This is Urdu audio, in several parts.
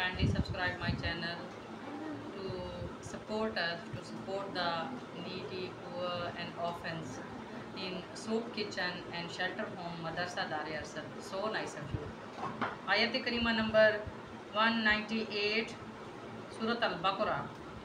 kindly subscribe my channel to support us, to support the needy, poor and orphans in Soup Kitchen and Shelter Home Madrasa Dar Arsal. So nice of you. Ayat Karima number 198, Surat Al-Baqarah.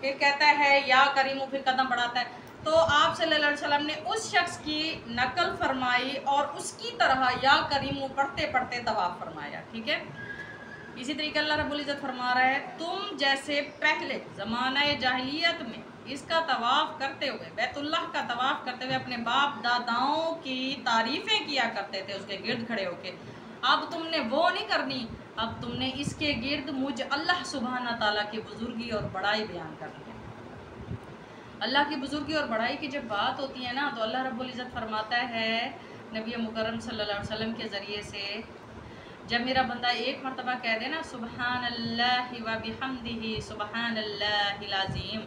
پھر کہتا ہے یا کریم، پھر قدم بڑھاتا ہے. تو آپ صلی اللہ علیہ وسلم نے اس شخص کی نقل فرمائی اور اس کی طرح یا کریم پڑھتے پڑھتے طواف فرمایا. ٹھیک ہے. اسی طریقے اللہ رب العزت فرما رہا ہے تم جیسے پہلے زمانہ جاہلیت میں اس کا طواف کرتے ہوئے، بیت اللہ کا طواف کرتے ہوئے اپنے باپ داداؤں کی تعریفیں کیا کرتے تھے اس کے گرد کھڑے ہو کے، اب تم نے وہ نہیں کرنی، اب تم نے اس کے گرد مجھ اللہ سبحانہ تعالیٰ کی بزرگی اور بڑائی بیان کرنی ہے. اللہ کی بزرگی اور بڑائی کی جب بات ہوتی ہے نا، تو اللہ رب العزت فرماتا ہے نبی مکرم صلی اللہ علیہ وسلم کے ذریعے سے، جب میرا بندہ ایک مرتبہ کہہ دے نا سبحان اللہ و بحمدہ سبحان اللہ العظیم،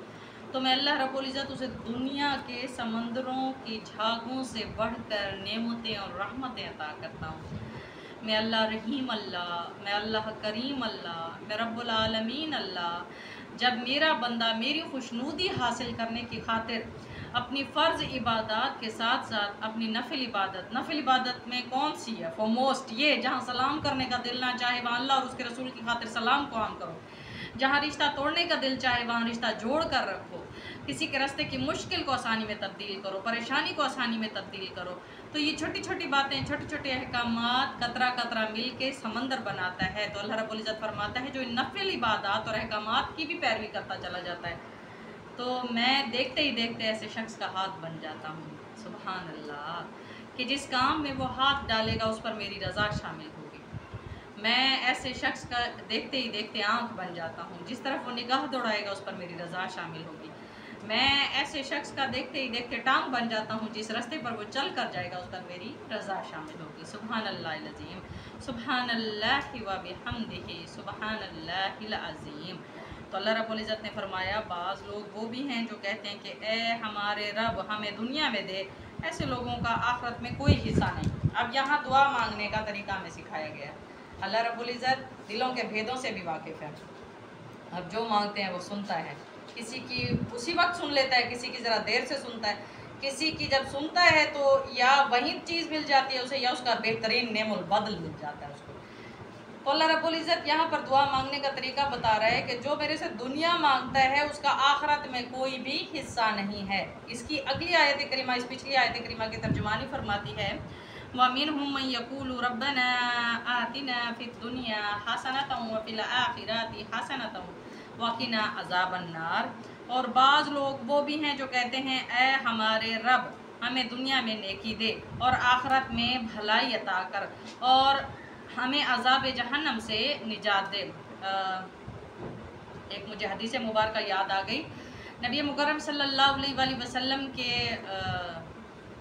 تو میں اللہ رب العزت اسے دنیا کے سمندروں کی جھاگوں سے بڑھ کر نعمتیں اور رحمتیں عطا کرتا ہوں. میں اللہ رحیم اللہ، میں اللہ کریم اللہ، میں رب العالمین اللہ. جب میرا بندہ میری خوشنودی حاصل کرنے کی خاطر اپنی فرض عبادات کے ساتھ ساتھ اپنی نفل عبادت میں کون سی ہے فورموسٹ، یہ جہاں سلام کرنے کا دل نہ چاہے وہاں اللہ اور اس کے رسول کی خاطر سلام کو عام کرو، جہاں رشتہ توڑنے کا دل چاہے وہاں رشتہ جوڑ کر رکھو، کسی کے راستے کی مشکل کو آسانی میں تبدیل کرو، پریشانی کو آسانی میں تبدیل کرو. تو یہ چھوٹی چھوٹی باتیں، چھوٹے چھوٹے احکامات قطرہ قطرہ مل کے سمندر بناتا ہے. تو اللہ رب العزت فرماتا ہے جو ان نفل عبادات اور احکامات کی بھی پیروی کرتا چلا جاتا ہے، تو میں دیکھتے ہی دیکھتے ایسے شخص کا ہاتھ بن جاتا ہوں. سبحان اللہ، کہ جس کام میں وہ ہاتھ ڈالے گا اس پر میری رضا شامل ہوگی. میں ایسے شخص کا دیکھتے ہی دیکھتے آنکھ بن جاتا ہوں، جس طرف وہ نگاہ دوڑائے گا اس پر میری رضا شامل ہوگی. میں ایسے شخص کا دیکھتے ہی دیکھتے ٹانگ بن جاتا ہوں، جس راستے پر وہ چل کر جائے گا اس پر میری رضا شامل ہوگی. سبحان اللہ العظیم، سبحان اللہ و بحمدہ سبحان اللہ العظیم. تو اللہ رب العزت نے فرمایا بعض لوگ وہ بھی ہیں جو کہتے ہیں کہ اے ہمارے رب ہمیں دنیا میں دے، ایسے لوگوں کا آخرت میں کوئی حصہ نہیں. اب یہاں دعا مانگنے کا طریقہ ہمیں سکھایا گیا. اللہ رب العزت دلوں کے بھیدوں سے بھی واقف ہے. اب جو مانگتے ہیں وہ سنتا ہے، کسی کی اسی وقت سن لیتا ہے، کسی کی ذرا دیر سے سنتا ہے، کسی کی جب سنتا ہے تو یا وہی چیز مل جاتی ہے اسے، یا اس کا بہترین نعم البدل مل جاتا ہے اس کو. تو اللہ رب العزت یہاں پر دعا مانگنے کا طریقہ بتا رہا ہے کہ جو میرے سے دنیا مانگتا ہے اس کا آخرت میں کوئی بھی حصہ نہیں ہے. اس کی اگلی آیت کریمہ، اس پچھلی آیت کریمہ کی ترجمانی فرماتی ہے وَمِنْهُمْ مَنْ يَقُولُ رَبَّنَا آتِنَا فِي الدُّنْيَا حَسَنَةً وَفِي الْآخِرَةِ حَسَنَةً وَقِنَا عَذَابَ النَّارِ. اور بعض لوگ وہ بھی ہیں جو کہتے ہیں اے ہمارے رب ہمیں دنیا میں نیکی دے اور آخرت میں بھلائی عطا کر اور ہمیں عذاب جہنم سے نجات دے. ایک مجھے حدیث مبارکہ یاد آ گئی. نبی مکرم صلی اللہ علیہ وآلہ وسلم کے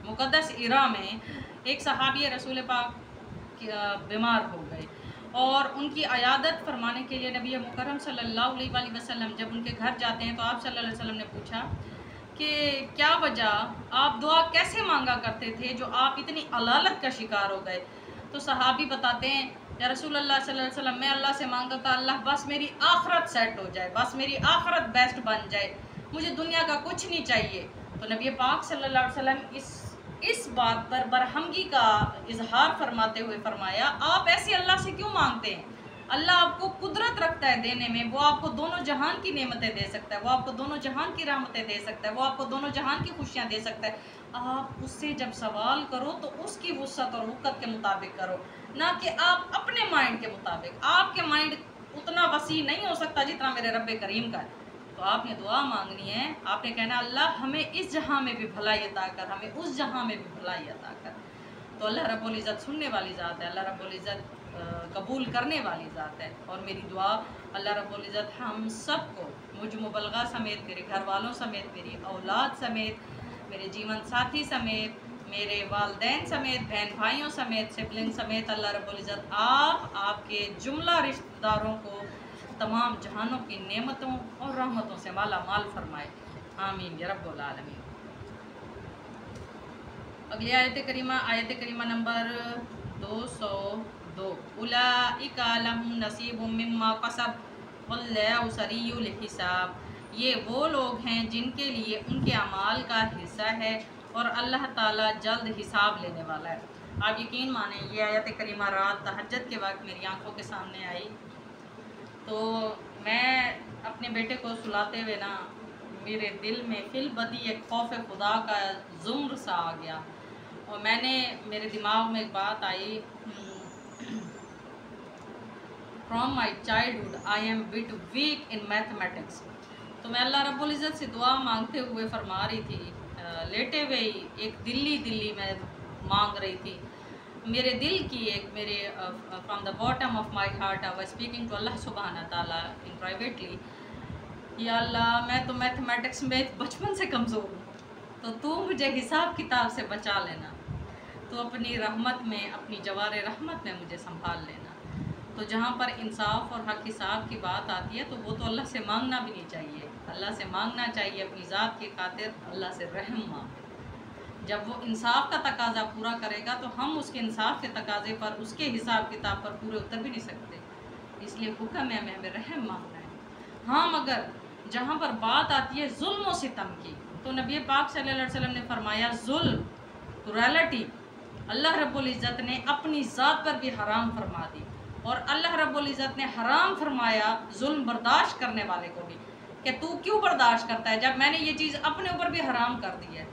مقدس عراق میں ایک صحابی رسول پاک بیمار ہو گئے اور ان کی عیادت فرمانے کے لیے نبی مکرم صلی اللہ علیہ وآلہ وسلم جب ان کے گھر جاتے ہیں تو آپ صلی اللہ علیہ وسلم نے پوچھا کہ کیا وجہ، آپ دعا کیسے مانگا کرتے تھے جو آپ اتنی علالت کا شکار ہو گئے؟ تو صحابی بتاتے ہیں یا رسول اللہ صلی اللہ علیہ وسلم میں اللہ سے مانگتا تھا اللہ بس میری آخرت سیٹ ہو جائے، بس میری آخرت بیسٹ بن جائے، مجھے دنیا کا کچھ نہیں چاہیے. تو نبی پاک صلی اللہ علیہ وسلم اس بات پر برہمگی کا اظہار فرماتے ہوئے فرمایا آپ ایسے اللہ سے کیوں مانگتے ہیں؟ اللہ آپ کو قدرت رکھتا ہے دینے میں، وہ آپ کو دونوں جہان کی نعمتیں دے سکتا ہے، وہ آپ کو دونوں جہان کی رحمتیں دے سکتا ہے، وہ آپ کو دونوں جہان کی خوشیاں دے سکتا ہے. آپ اس سے جب سوال کرو تو اس کی وسعت اور وقت کے مطابق کرو، نہ کہ آپ اپنے مائنڈ کے مطابق. آپ کے مائنڈ اتنا وسیع نہیں ہو سکتا جتنا میرے رب کریم کا ہے. تو آپ نے دعا مانگنی ہے، آپ نے کہنا اللہ ہمیں اس جہاں میں بھی بھلائی عطا کر، ہمیں اس جہاں میں بھی بھلائی عطا کر. تو اللہ رب العزت سننے والی ذات ہے، اللہ رب العزت قبول کرنے والی ذات ہے. اور میری دعا اللہ رب العزت ہم سب کو، مجھ مبلغہ سمیت، میرے گھر والوں سمیت، میری اولاد سمیت، میرے جیون ساتھی سمیت، میرے والدین سمیت، بہن بھائیوں سمیت، سبلنگ سمیت، اللہ رب العزت آپ کے جملہ رشتہ داروں کو تمام جہانوں کی نعمتوں اور رحمتوں سے مالا مال فرمائے. آمین یا رب العالمین. اگلی آیت کریمہ نمبر 202 اولئک لہم نصیب مما کسب واللہ سریع الحساب. یہ وہ لوگ ہیں جن کے لیے ان کے اعمال کا حصہ ہے اور اللہ تعالیٰ جلد حساب لینے والا ہے. آپ یقین مانیں یہ آیت کریمہ رات تہجد کے وقت میری آنکھوں کے سامنے آئی تو میں اپنے بیٹے کو سلاتے ہوئے نا میرے دل میں فی البدی ایک خوف خدا کا زمر سا آ گیا، اور میرے دماغ میں ایک بات آئی، from my childhood I am but weak in mathematics. تو میں اللہ رب العزت سے دعا مانگتے ہوئے فرما رہی تھی، لیٹے ہوئے ایک دلی میں مانگ رہی تھی، میرے دل کی ایک میرے from the bottom of my heart I was speaking to اللہ سبحانہ تعالیٰ ان پرائیویٹلی، یا اللہ میں تو میتھمیٹکس میں بچپن سے کمزور ہوں، تو مجھے حساب کتاب سے بچا لینا، تو اپنی رحمت میں، اپنی جوار رحمت میں مجھے سنبھال لینا. تو جہاں پر انصاف اور حق حساب کی بات آتی ہے تو وہ تو اللہ سے مانگنا بھی نہیں چاہیے، اللہ سے مانگنا چاہیے اپنی ذات کی خاطر اللہ سے رحم مانگے. جب وہ انصاف کا تقاضا پورا کرے گا تو ہم اس کے انصاف کے تقاضے پر، اس کے حساب کتاب پر پورے اتر بھی نہیں سکتے، اس لیے حکم ہے ہمیں رحم مانگنا ہے. ہاں مگر جہاں پر بات آتی ہے ظلم و ستم کی، تو نبی پاک صلی اللہ علیہ وسلم نے فرمایا ظلم کرالٹی اللہ رب العزت نے اپنی ذات پر بھی حرام فرما دی، اور اللہ رب العزت نے حرام فرمایا ظلم برداشت کرنے والے کو بھی، کہ تو کیوں برداشت کرتا ہے جب میں نے یہ چیز اپنے اوپر بھی حرام کر دی ہے.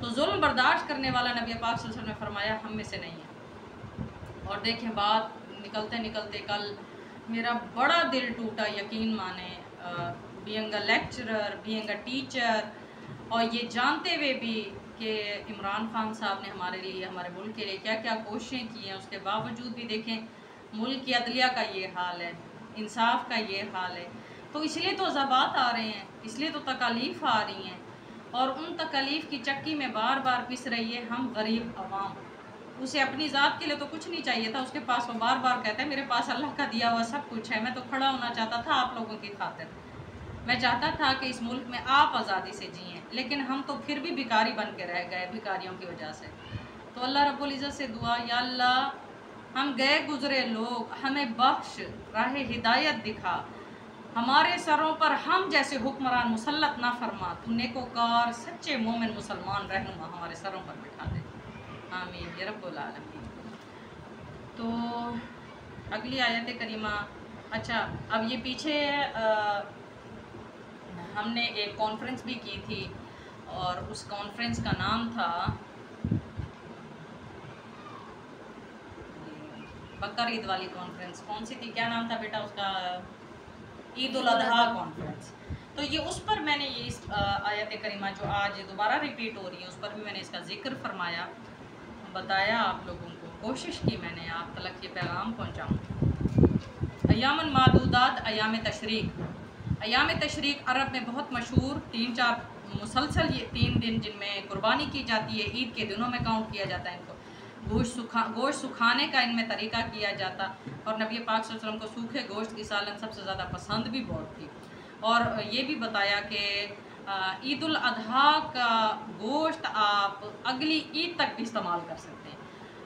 تو ظلم برداشت کرنے والا نبی پاک صلی اللہ علیہ وسلم نے فرمایا ہم میں سے نہیں ہے. اور دیکھیں بات نکلتے نکلتے کل میرا بڑا دل ٹوٹا، یقین مانے، being a lecturer, being a teacher, اور یہ جانتے ہوئے بھی کہ عمران خان صاحب نے ہمارے لیے، ہمارے ملک کے لیے کیا کیا کوششیں کی ہیں، اس کے باوجود بھی دیکھیں ملک کی عدلیہ کا یہ حال ہے، انصاف کا یہ حال ہے. تو اس لیے تو عذابات آ رہے ہیں، اس لیے تو تکالیف آ رہی ہیں، اور ان تکالیف کی چکی میں بار بار پس رہی ہے ہم غریب عوام. اسے اپنی ذات کے لیے تو کچھ نہیں چاہیے تھا، اس کے پاس وہ بار بار کہتا ہے میرے پاس اللہ کا دیا ہوا سب کچھ ہے، میں تو کھڑا ہونا چاہتا تھا آپ لوگوں کی خاطر، میں چاہتا تھا کہ اس ملک میں آپ آزادی سے جئیں، لیکن ہم تو پھر بھی بھکاری بن کے رہ گئے بھکاریوں کی وجہ سے. تو اللہ رب العزت سے دعا، یا اللہ ہم گئے گزرے لوگ، ہمیں بخش، راہ ہدایت دکھا، ہمارے سروں پر ہم جیسے حکمران مسلط نہ فرما، تو نیکوکار سچے مومن مسلمان رہنما ہمارے سروں پر بٹھا دے، آمین یا رب العالمین. تو اگلی آیت کریمہ، اچھا اب یہ پیچھے ہم نے ایک کانفرنس بھی کی تھی، اور اس کانفرنس کا نام تھا بکر عید والی کانفرنس. کون سی تھی، کیا نام تھا بیٹا اس کا؟ عید الاضحیٰ کانفرنس. تو یہ اس پر میں نے یہ اس آیت کریمہ جو آج دوبارہ ریپیٹ ہو رہی ہے، اس پر بھی میں نے اس کا ذکر فرمایا، بتایا آپ لوگوں کو، کوشش کی میں نے آپ تلک یہ پیغام پہنچاؤں. ایام معدودات، ایام تشریق. ایام تشریق عرب میں بہت مشہور 3-4 مسلسل یہ 3 دن جن میں قربانی کی جاتی ہے، عید کے دنوں میں کاؤنٹ کیا جاتا ہے ان کو. گوشت سکھانے کا ان میں طریقہ کیا جاتا، اور نبی پاک صلی اللہ علیہ وسلم کو سوکھے گوشت کی سالن سب سے زیادہ پسند بھی بہت تھی. اور یہ بھی بتایا کہ عید الاضحیٰ کا گوشت آپ اگلی عید تک بھی استعمال کر سکتے ہیں.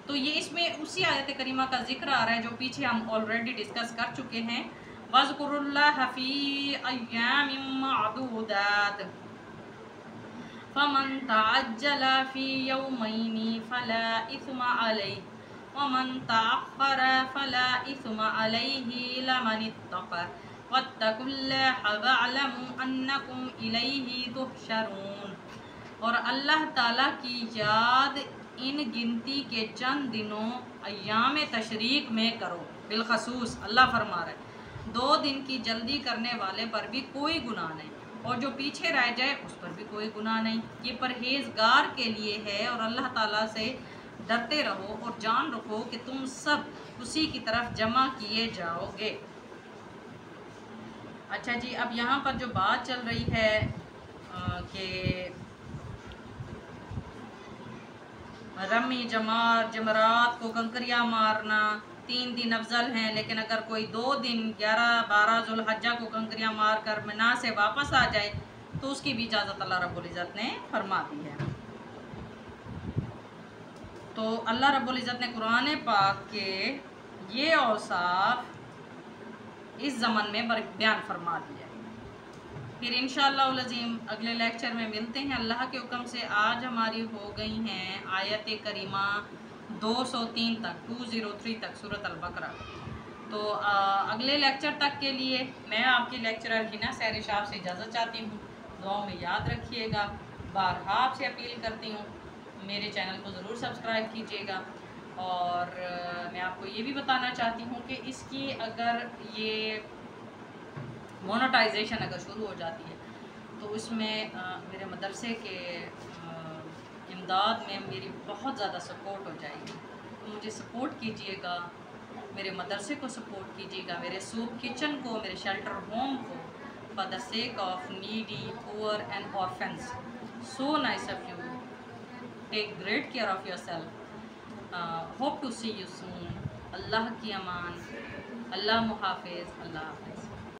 تو یہ اس میں اسی آیت کریمہ کا ذکر آ رہا ہے جو پیچھے ہم آلریڈی ڈسکس کر چکے ہیں، وَاذْكُرُوا اللَّهَ فِي أَيَّامٍ مَّعْدُودَاتٍ فَمَن تَعَجَّلَ فِي يَوْمَيْنِ فَلَا إِثْمَ عَلَيْهِ وَمَن تَأَخَّرَ فَلَا إِثْمَ عَلَيْهِ لَمَنِ اتَّقَىٰ وَاتَّقُوا اللَّهَ وَاعْلَمُوا أَنَّكُمْ إِلَيْهِ تُحْشَرُونَ. اور اللہ تعالیٰ کی یاد ان گنتی کے چند دنوں ایام تشریق میں کرو. بالخصوص اللہ فرما رہا ہے 2 دن کی جلدی کرنے والے پر بھی کوئی گناہ نہیں، اور جو پیچھے رہ جائے اس پر بھی کوئی گناہ نہیں. یہ پرہیزگار کے لیے ہے، اور اللہ تعالیٰ سے ڈرتے رہو اور جان رکھو کہ تم سب اسی کی طرف جمع کیے جاؤ گے. اچھا جی، اب یہاں پر جو بات چل رہی ہے کہ رمی جمرات کو کنکریاں مارنا 3 دن افضل ہیں، لیکن اگر کوئی 2 دن 11-12 ذوالحجہ کو کنکریاں مار کر منا سے واپس آ جائے تو اس کی بھی اجازت اللہ رب العزت نے فرما دی ہے. تو اللہ رب العزت نے قرآن پاک کے یہ اوصاف اس زمن میں بیان فرما دیا ہے. پھر انشاءاللہ العظیم اگلے لیکچر میں ملتے ہیں اللہ کے حکم سے. آج ہماری ہو گئی ہیں آیت کریمہ 203 تک، 203 تک سورۃ البقرہ. تو اگلے لیکچر تک کے لیے میں آپ کی لیکچرر ہنا سحر شاہ سے اجازت چاہتی ہوں. دعاؤں میں یاد رکھیے گا. بارہا آپ سے اپیل کرتی ہوں میرے چینل کو ضرور سبسکرائب کیجیے گا. اور میں آپ کو یہ بھی بتانا چاہتی ہوں کہ اس کی اگر یہ مونٹائزیشن اگر شروع ہو جاتی ہے تو اس میں میرے مدرسے کے امداد میں میری بہت زیادہ سپورٹ ہو جائے گی. تو مجھے سپورٹ کیجیے گا, میرے مدرسے کو سپورٹ کیجیے گا, میرے سوپ کچن کو, میرے شیلٹر ہوم کو, for the sake of needy, poor and orphans. So nice of you. Take great care of yourself. Hope to see you soon. اللہ کی امان, اللہ محافظ, اللہ حافظ.